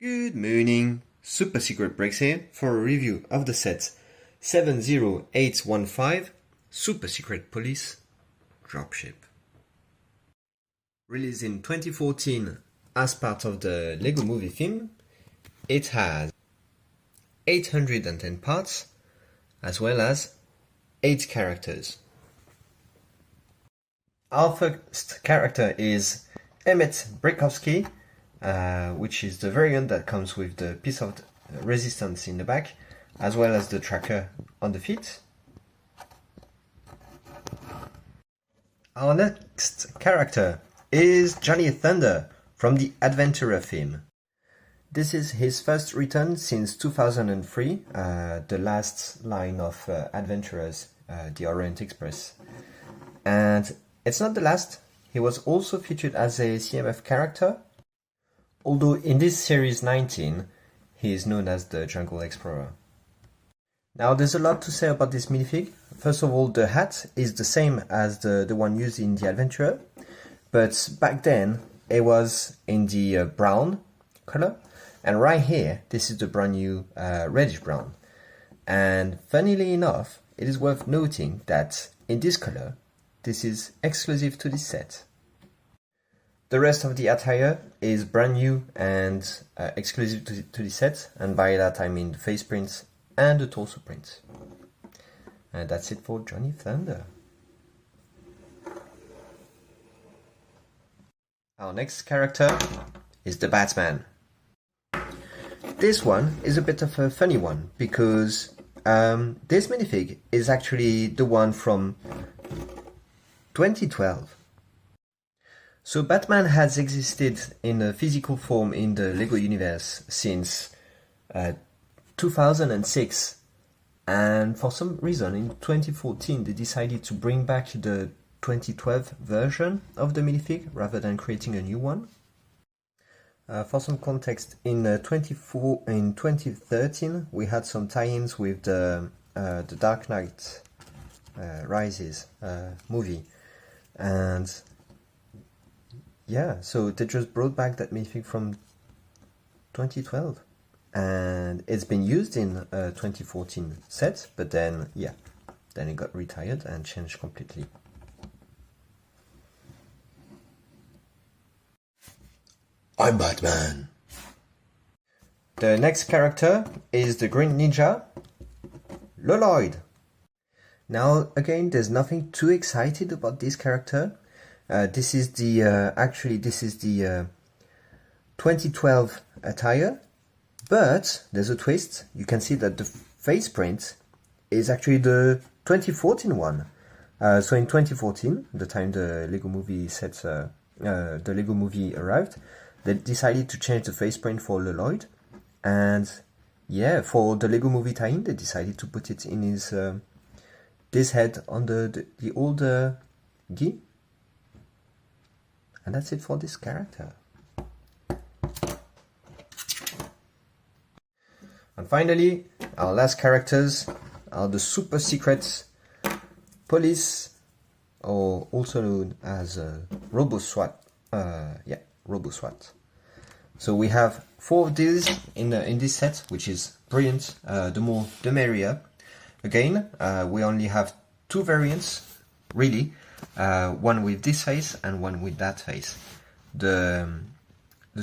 Good morning, Super Secret Breaks here for a review of the set 70815 Super Secret Police Dropship. Released in 2014 as part of the Lego Movie film, it has 810 parts as well as 8 characters. Our first character is Emmett Brickowski, which is the variant that comes with the piece of resistance in the back, as well as the tracker on the feet. Our next character is Johnny Thunder from the Adventurer film. This is his first return since 2003, the last line of Adventurers, the Orient Express. And it's not the last. He was also featured as a CMF character, although in this series 19, he is known as the Jungle Explorer. Now there's a lot to say about this minifig. First of all, the hat is the same as the one used in the Adventurer, but back then it was in the brown color, and right here this is the brand new reddish brown. And funnily enough, it is worth noting that in this color, this is exclusive to this set. The rest of the attire is brand new and exclusive to the set, and by that I mean the face prints and the torso prints. And that's it for Johnny Thunder. Our next character is the Batman. This one is a bit of a funny one because this minifig is actually the one from 2012. So Batman has existed in a physical form in the Lego universe since 2006, and for some reason in 2014 they decided to bring back the 2012 version of the minifig rather than creating a new one. For some context, in 2013 we had some tie-ins with the Dark Knight Rises movie, and yeah, so they just brought back that minifig from 2012, and it's been used in a 2014 set, but then it got retired and changed completely. I'm Batman. The next character is the Green Ninja, Lloyd. Now again, there's nothing too excited about this character. This is the 2012 attire, but there's a twist. You can see that the face print is actually the 2014 one. So in 2014, the time the Lego movie arrived, they decided to change the face print for Lloyd, and yeah, for the Lego movie tie-in, they decided to put it in his this head on the older gi. And that's it for this character. And finally, our last characters are the Super Secret Police, or also known as Robo SWAT. Robo SWAT. So we have 4 of these in this set, which is brilliant. The more, the merrier. Again, we only have 2 variants, really. One with this face and one with that face. The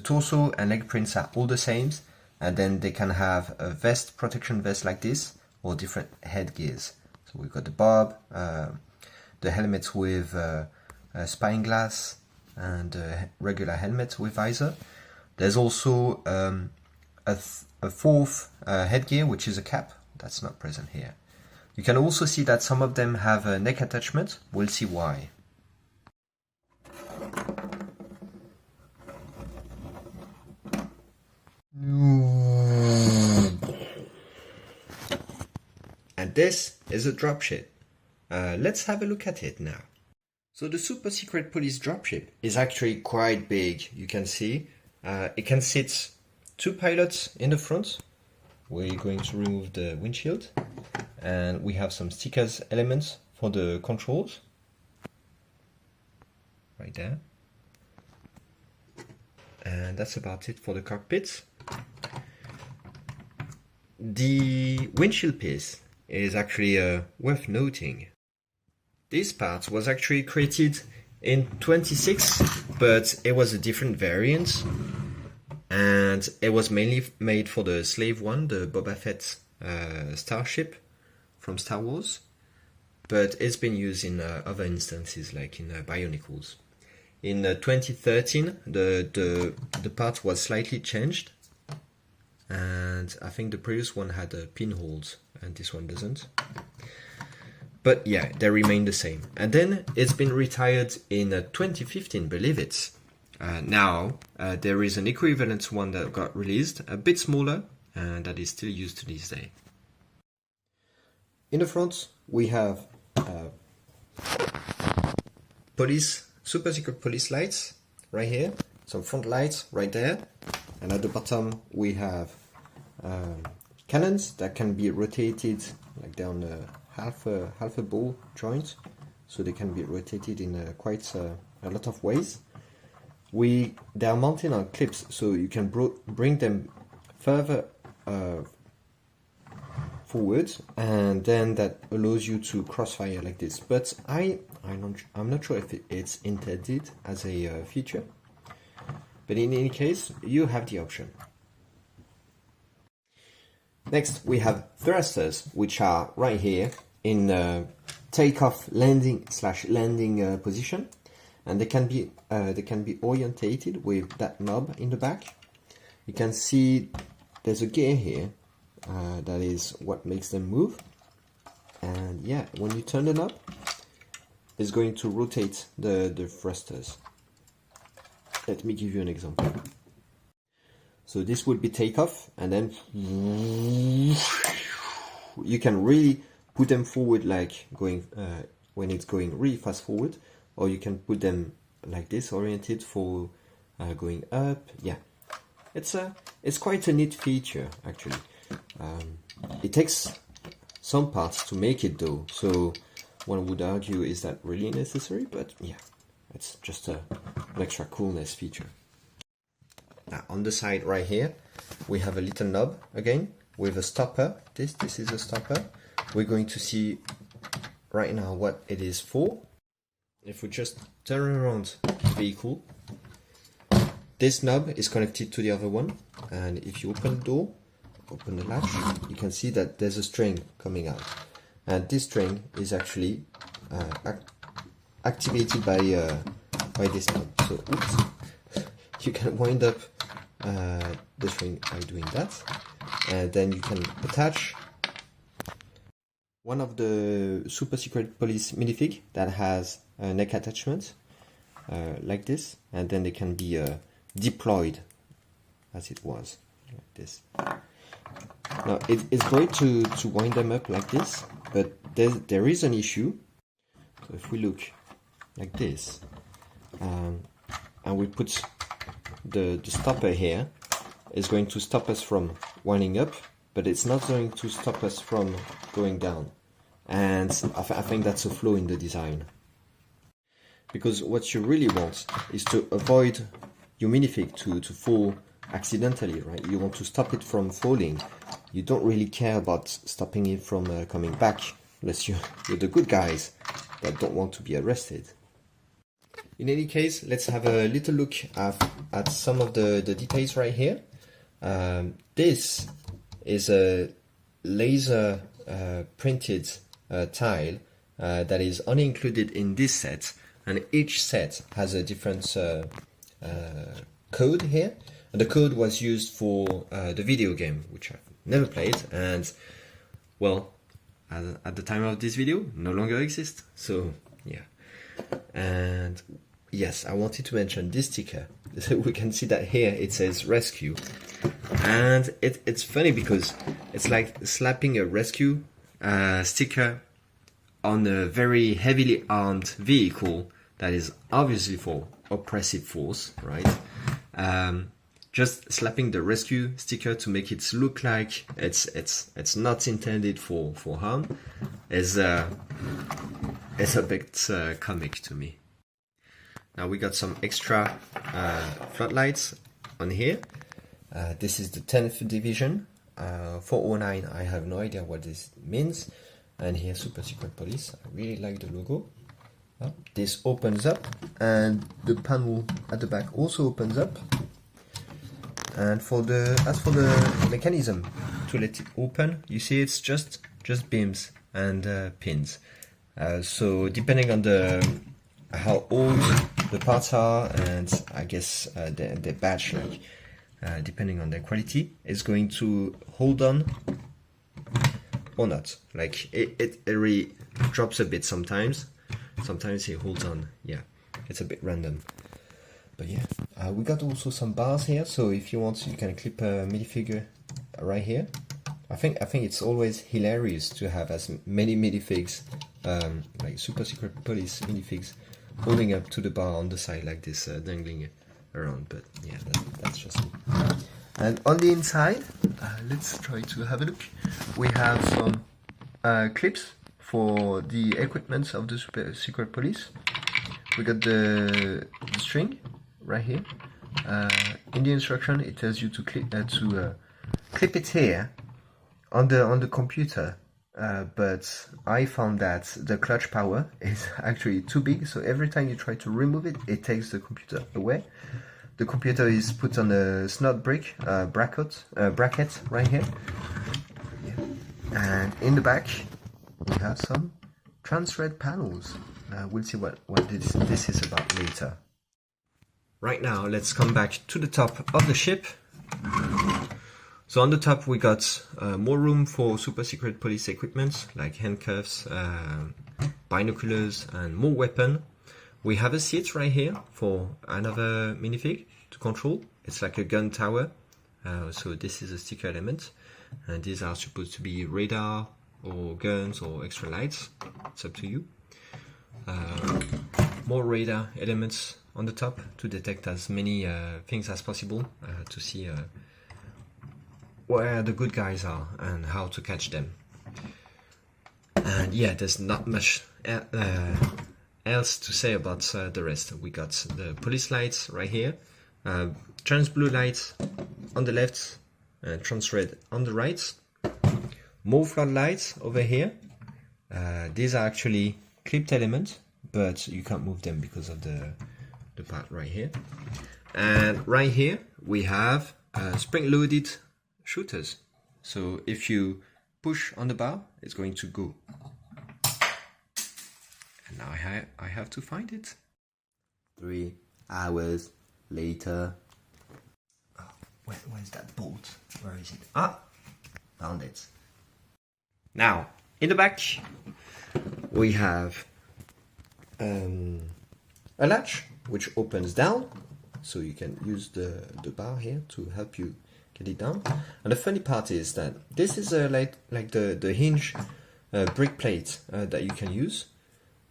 torso and leg prints are all the same, and then they can have a vest, protection vest like this, or different headgears. So we've got the bob, the helmets with spine glass, and regular helmet with visor. There's also a 4th headgear, which is a cap. That's not present here. You can also see that some of them have a neck attachment. We'll see why. And this is a dropship. Let's have a look at it now. So the Super Secret Police Dropship is actually quite big. You can see it can sit 2 pilots in the front. We're going to remove the windshield, and we have some stickers elements for the controls right there, and that's about it for the cockpit. The windshield piece is actually worth noting. This part was actually created in 26, but it was a different variant, and it was mainly made for the Slave One, the Boba Fett starship from Star Wars, but it's been used in other instances, like in Bionicles. In 2013, the part was slightly changed, and I think the previous one had pinholes, and this one doesn't. But yeah, they remain the same. And then it's been retired in 2015, believe it. Now there is an equivalent one that got released, a bit smaller, and that is still used to this day. In the front, we have Super Secret Police lights right here, some front lights right there, and at the bottom we have cannons that can be rotated, like they're on half a ball joint, so they can be rotated in quite a lot of ways. They are mounted on clips, so you can bring them further forward, and then that allows you to crossfire like this. But I'm not sure if it's intended as a feature, but in any case, you have the option. Next, we have thrusters, which are right here in takeoff, landing / position, and they can be orientated with that knob in the back. You can see there's a gear here that is what makes them move, and yeah, when you turn the knob, it's going to rotate the thrusters. Let me give you an example. So this would be takeoff, and then you can really put them forward, like going when it's going really fast forward, or you can put them like this, oriented for going up. Yeah, it's quite a neat feature actually. It takes some parts to make it though, so one would argue, is that really necessary? But yeah, it's just an extra coolness feature. Now on the side right here, we have a little knob again with a stopper. This is a stopper. We're going to see right now what it is for. If we just turn around the vehicle, this knob is connected to the other one, and if you open the door, open the latch, you can see that there's a string coming out, and this string is actually activated by this knob. So oops, you can wind up the string by doing that, and then you can attach one of the Super Secret Police minifig that has a neck attachment like this, and then they can be deployed as it was, like this. Now it's great to wind them up like this, but there is an issue. So if we look like this, and we put the stopper here, it's going to stop us from winding up, but it's not going to stop us from going down. And I think that's a flaw in the design, because what you really want is to avoid your minifig to fall accidentally, right? You want to stop it from falling. You don't really care about stopping it from coming back, unless you're the good guys that don't want to be arrested. In any case, let's have a little look at some of the details right here. This is a laser printed tile that is only included in this set, and each set has a different code here. And the code was used for the video game, which I've never played, and well, at the time of this video, no longer exists. So yeah, and yes, I wanted to mention this sticker. So we can see that here it says rescue, and it's funny because it's like slapping a rescue sticker on a very heavily armed vehicle that is obviously for oppressive force, right? Just slapping the rescue sticker to make it look like it's not intended for harm is a bit comic to me. Now we got some extra floodlights on here. This is the 10th division 409, I have no idea what this means. And here, Super Secret Police, I really like the logo. This opens up, and the panel at the back also opens up. And as for the mechanism to let it open, you see it's just beams and pins. So depending on how old the parts are, and I guess the batch, depending on their quality, is going to hold on or not. Like it really drops a bit sometimes. Sometimes it holds on. Yeah, it's a bit random. But yeah, we got also some bars here. So if you want, you can clip a minifigure right here. I think it's always hilarious to have as many minifigs, like Super Secret Police minifigs, holding up to the bar on the side like this, dangling around. But yeah, that's just me. And on the inside, let's try to have a look. We have some clips for the equipment of the Super Secret Police. We got the string right here. In the instruction, it tells you to clip it here on the computer. But I found that the clutch power is actually too big, so every time you try to remove it, it takes the computer away. The computer is put on a snot brick bracket right here. Yeah. And in the back, we have some trans-red panels. We'll see what this is about later. Right now, let's come back to the top of the ship. So on the top, we got more room for Super Secret Police equipment, like handcuffs, binoculars, and more weapon. We have a seat right here for another minifig to control. It's like a gun tower. So this is a sticker element. And these are supposed to be radar, or guns, or extra lights. It's up to you. More radar elements on the top to detect as many things as possible, to see where the good guys are and how to catch them. And yeah, there's not much else to say about the rest. We got the police lights right here, trans blue lights on the left, and trans red on the right. More floodlights over here. These are actually clipped elements, but you can't move them because of the part right here. And right here we have spring-loaded shooters. So if you push on the bar, it's going to go. And now I have to find it. 3 hours later. Oh, where's that bolt? Where is it? Ah, found it. Now, in the back, we have a latch which opens down, so you can use the bar here to help you get it down. And the funny part is that this is like the hinge brick plate that you can use,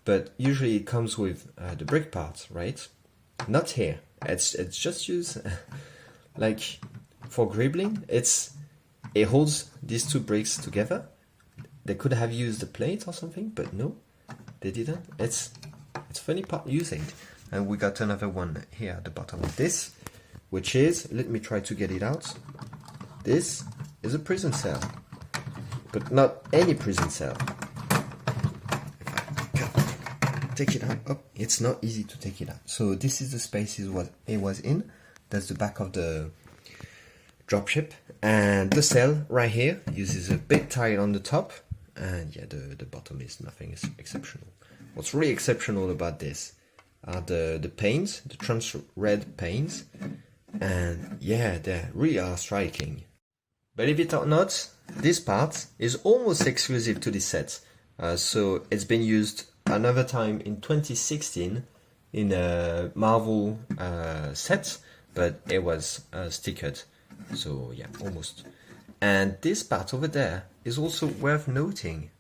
but usually it comes with the brick part, right? Not here. It's just used like for gribbling. It holds these two bricks together. They could have used the plate or something, but no, they didn't. It's funny part using. And we got another one here at the bottom of this, which is, let me try to get it out. This is a prison cell, but not any prison cell. If I take it out, oh, it's not easy to take it out. So this is the spaces what it was in. That's the back of the dropship. And the cell right here uses a big tile on the top. And yeah, the bottom is nothing exceptional. What's really exceptional about this are the panes, the trans red panes, and yeah, they really are striking. Believe it or not, this part is almost exclusive to this set. So it's been used another time in 2016 in a Marvel set, but it was stickered. So yeah, almost. And this part over there is also worth noting.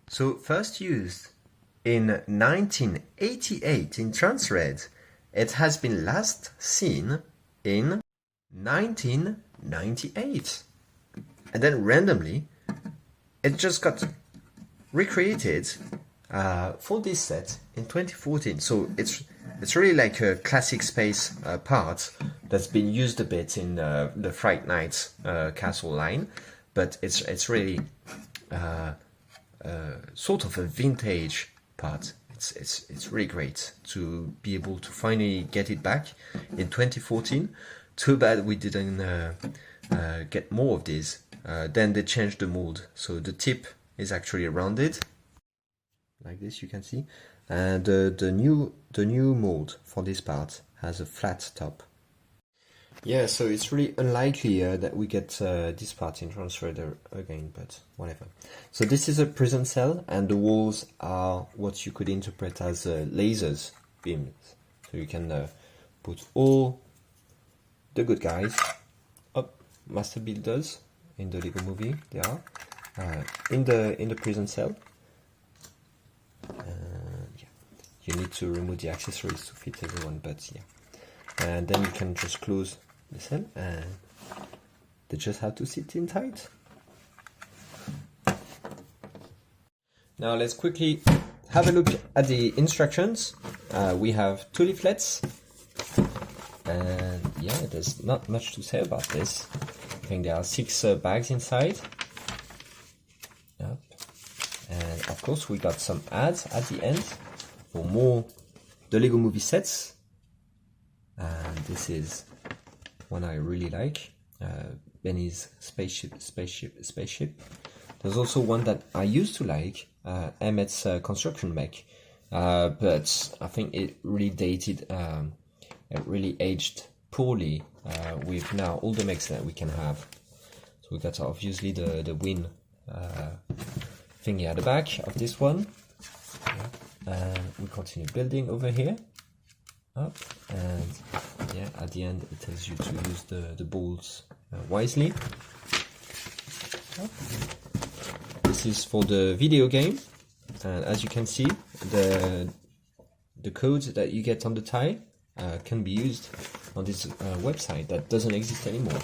So first used in 1988 in trans red, it has been last seen in 1998. And then randomly, it just got recreated for this set in 2014. So it's really like a classic space part, that's been used a bit in the Fright Night castle line, but it's really sort of a vintage part. It's really great to be able to finally get it back in 2014. Too bad we didn't get more of these. Then they changed the mold, so the tip is actually rounded, like this, you can see, and the new mold for this part has a flat top. Yeah, so it's really unlikely that we get this part in transferred again, but whatever. So this is a prison cell, and the walls are what you could interpret as lasers, beams. So you can put all the good guys up, master builders in the Lego movie. They are in the prison cell. Yeah, you need to remove the accessories to fit everyone, but yeah. And then you can just close the cell, and they just have to sit in tight. Now let's quickly have a look at the instructions. We have 2 leaflets, and yeah, there's not much to say about this. I think there are 6 bags inside. Yep. And of course we got some ads at the end for more the Lego movie sets. And this is one I really like, Benny's spaceship. There's also one that I used to like, Emmett's construction mech, but I think it really dated, it really aged poorly with now all the mechs that we can have. So we got obviously the wing thingy at the back of this one. And we continue building over here. Up, and yeah, at the end it tells you to use the balls wisely. Up. This is for the video game, and as you can see, the code that you get on the tie can be used on this website that doesn't exist anymore.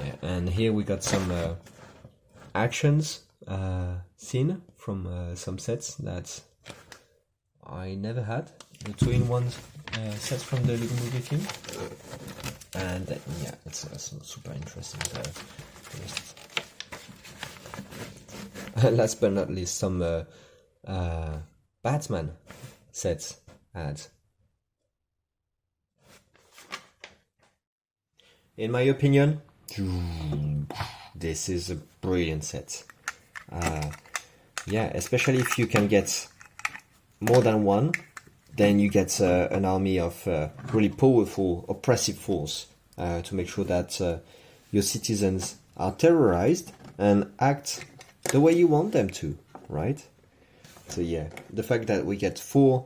Yeah, and here we got some actions scene from some sets that I never had. The 2-in-1 sets from the Lego movie film, and yeah, it's super interesting. Last but not least, some Batman sets ads. In my opinion, this is a brilliant set. Yeah, especially if you can get more than one. Then you get an army of really powerful, oppressive force to make sure that your citizens are terrorized and act the way you want them to, right? So yeah, the fact that we get 4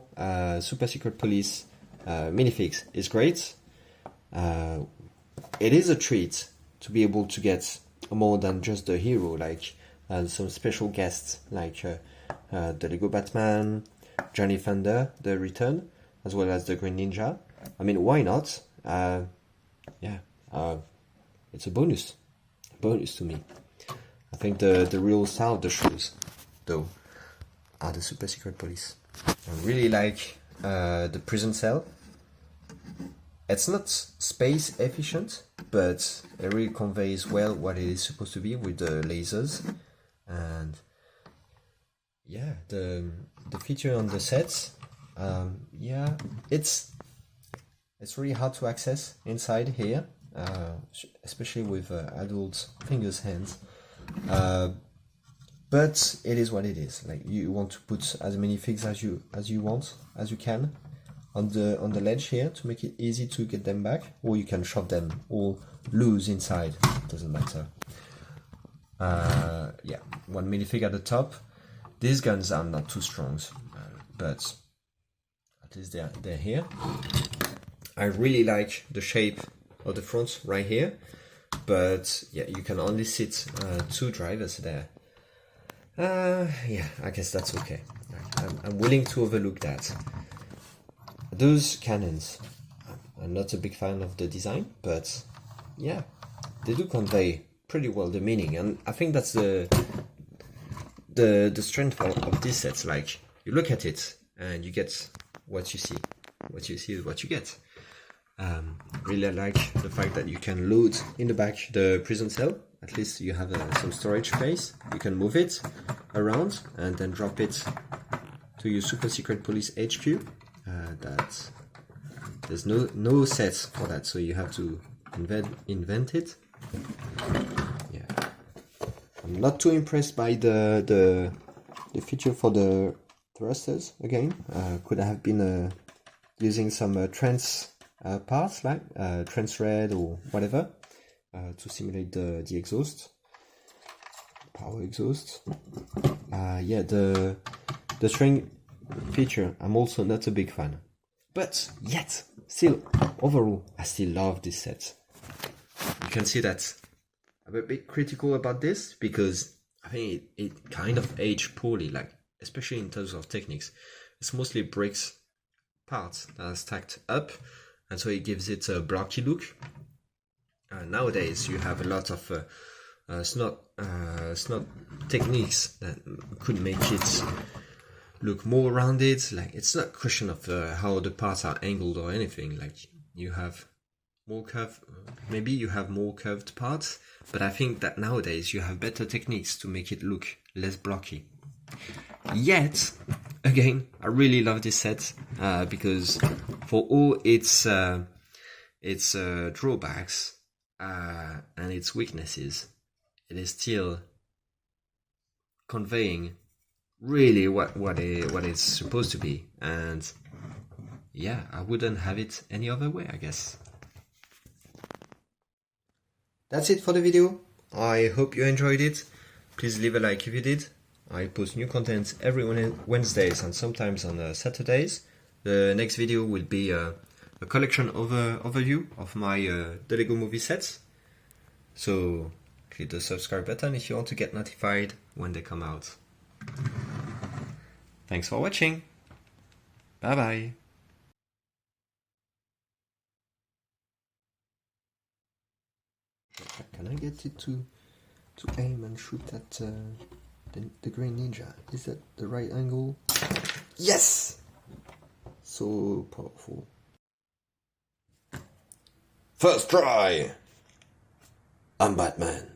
Super Secret Police minifigs is great. It is a treat to be able to get more than just the hero, like some special guests like the Lego Batman, Johnny Thunder, the Return, as well as the Green Ninja. I mean, why not? Yeah, it's a bonus to me. I think the real star of the shows, though, are the Super Secret Police. I really like the prison cell. It's not space efficient, but it really conveys well what it is supposed to be with the lasers. And yeah, the feature on the sets, yeah, it's really hard to access inside here, especially with adult hands. But it is what it is. Like, you want to put as many figs as you can on the ledge here to make it easy to get them back, or you can shove them all loose inside. Doesn't matter. Yeah, 1 minifig at the top. These guns are not too strong, but at least they're here. I really like the shape of the front right here, but yeah, you can only sit 2 drivers there. Yeah, I guess that's okay. I'm willing to overlook that. Those cannons, I'm not a big fan of the design, but yeah, they do convey pretty well the meaning, and I think that's the strength of these sets. Like, you look at it and you get what you see. What you see is what you get. Really like the fact that you can load in the back the prison cell. At least you have some storage space. You can move it around and then drop it to your Super Secret Police HQ. There's no sets for that, so you have to invent it. Yeah, I'm not too impressed by the feature for the thrusters. Again, could have been using some trans parts like trans red or whatever to simulate the exhaust, power exhaust. Yeah, the string feature I'm also not a big fan, but yet still overall I still love this set. You can see that I'm a bit critical about this because I think it kind of aged poorly, like especially in terms of techniques. It's mostly bricks parts that are stacked up, and so it gives it a blocky look. Nowadays you have a lot of snot techniques that could make it look more rounded. Like, it's not a question of how the parts are angled or anything. Like, you have more maybe you have more curved parts, but I think that nowadays you have better techniques to make it look less blocky. Yet again, I really love this set because for all its drawbacks and its weaknesses, it is still conveying really what it's supposed to be. And yeah, I wouldn't have it any other way, I guess. That's it for the video. I hope you enjoyed it. Please leave a like if you did. I post new content every Wednesdays and sometimes on Saturdays. The next video will be a collection overview of my the Lego movie sets. So click the subscribe button if you want to get notified when they come out. Thanks for watching. Bye bye. Can I get it to aim and shoot at the green ninja? Is that the right angle? Yes! So powerful. First try! I'm Batman.